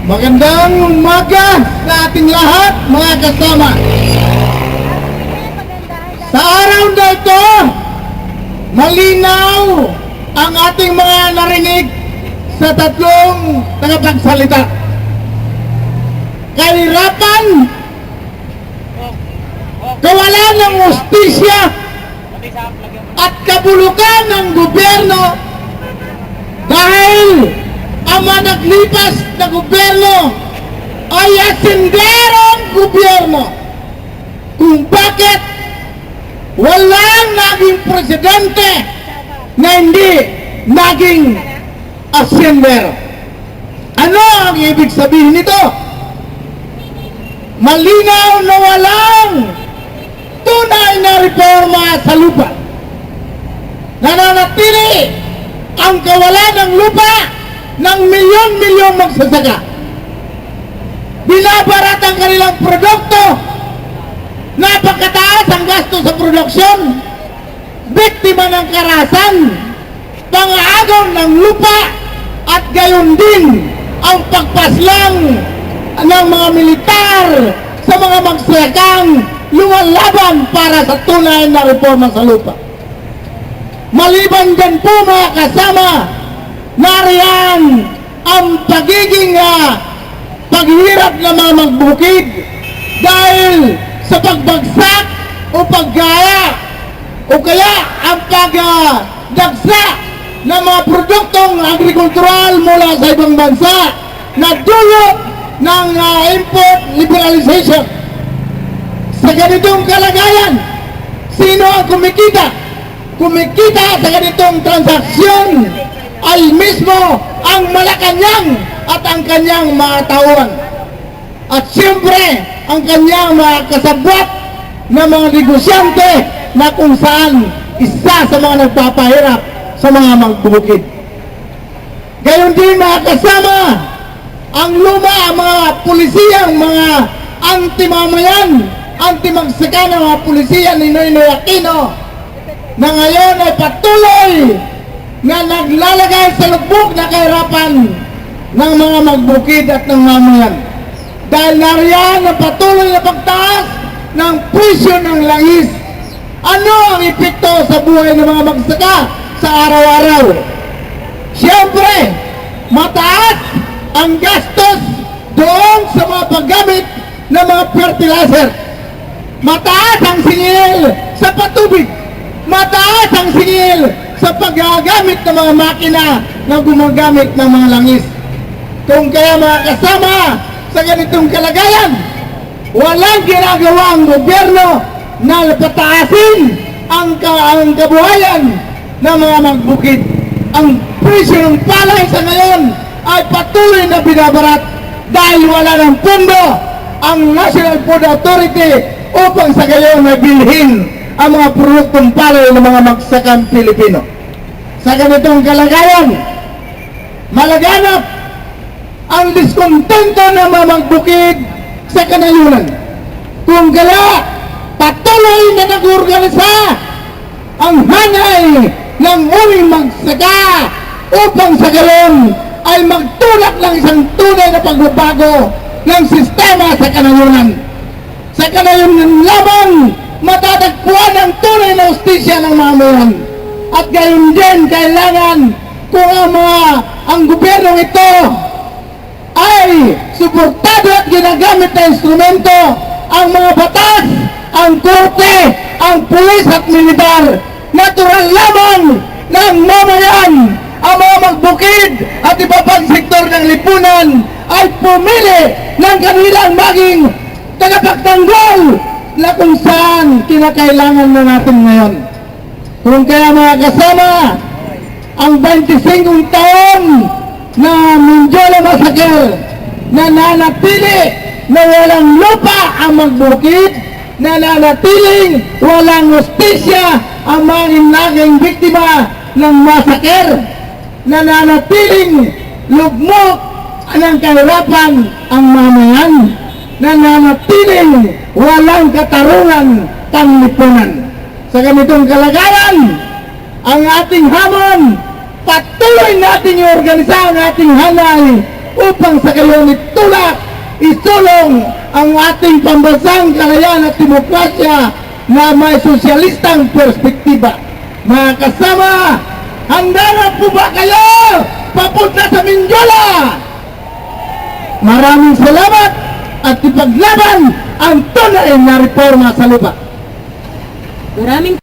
Magandang umaga sa ating lahat, mga kasama. Sa araw na ito, malinaw ang ating mga narinig sa tatlong tagapagsalita. Kahirapan, kawalan ng hustisya, at kabulukan ng gobyerno dahil ang mga naglipas na gobyerno ay asinderong gobyerno. Kung bakit walang naging presidente na hindi naging asindero. Ano ang ibig sabihin nito? Malinaw na walang tunay na reforma sa lupa. Nananatili ang kawalan ng lupa ng milyon-milyong magsasaka. Binabarat ang kanilang produkto. Napakataas ang gasto sa produksyon. Biktima ng karahasan, pang-aagaw ng lupa, at gayon din ang pagpaslang ng mga militar sa mga magsasakang lumalaban para sa tunay na reforma sa lupa. Maliban dyan po, mga kasama, nariyan ang pagiging paghirap ng mga magbukid dahil sa pagbagsak o paggaya o kaya ang pagdagsa ng mga produktong agrikultural mula sa ibang bansa na dulot ng import liberalization. Sa ganitong kalagayan, sino ang kumikita? Kumikita sa ganitong transaksyon ay mismo ang Malacanang at ang kanyang mga tauhan. At siyempre, ang kanyang mga kasabwat na mga negosyante na kung saan isa sa mga nagpapahirap sa mga magbubukid. Gayon din, mga kasama, ang luma, mga pulisiyang, mga anti-mamayan, anti-magsaka ng mga pulisiya ni Noynoy Aquino na ngayon ay patuloy na naglalagay sa lubog na kahirapan ng mga magbukid at ng mamayan. Dahil nariyan ang patuloy na pagtaas ng presyo ng langis. Ano ang epekto sa buhay ng mga magsaka sa araw-araw? Siyempre, mataas ang gastos doon sa mga paggamit ng mga fertilizer. Mataas ang singil sa patubig. Mataas ang singil sa paggagamit ng mga makina na gumagamit ng mga langis. Kung kaya, mga kasama, sa ganitong kalagayan, walang ginagawa ang gobyerno na pataasin ang kabuhayan ng mga magbukid. Ang presyo ng palay sa ngayon ay patuloy na binabarat dahil wala ng pondo ang National Food Authority upang sa gayon ay bilhin ang mga produktong palay ng mga magsakang Pilipino. Sa ganitong kalagayan, malaganap ang diskontento ng mga magbukid sa kanayunan. Kung gala, patuloy na nag-organisa ang hanay ng muling magsaka upang sa gayon ay magtulak ng isang tunay na pagbabago ng sistema sa kanayunan. Sa kanayunan lamang matatagpuan ang tunay na hustisya ng mamayan. At gayon din kailangan kung ang gobyernong ito ay suportado at ginagamit na instrumento, ang mga batas, ang korte, ang pulis at militar. Natural lamang ng mamayan, ang mga magbukid at iba pang sektor ng lipunan ay pumili ng kanilang maging tagapagtanggol na kung saan kinakailangan na natin ngayon. Kung kaya, mga kasama, ang 25 taon na Mindoro Massacre, nananatili na walang lupa ang magbukid, nananatiling walang hustisya ang mga naging biktima ng massacre, nananatiling lugmok ng kahirapan ang mamayan, nananatiling walang katarungan panglipunan. Sa ganitong kalagayan, ang ating hamon, patuloy natin i-organisa ang ating hanay upang sa kayo itulak, isulong ang ating pambansang kalayaan at demokrasya na may sosyalistang perspektiba. Mga kasama, handa na po ba kayo papunta sa Mindiola? Maraming salamat at ipaglaban ang tunay na reforma sa lupa. Maraming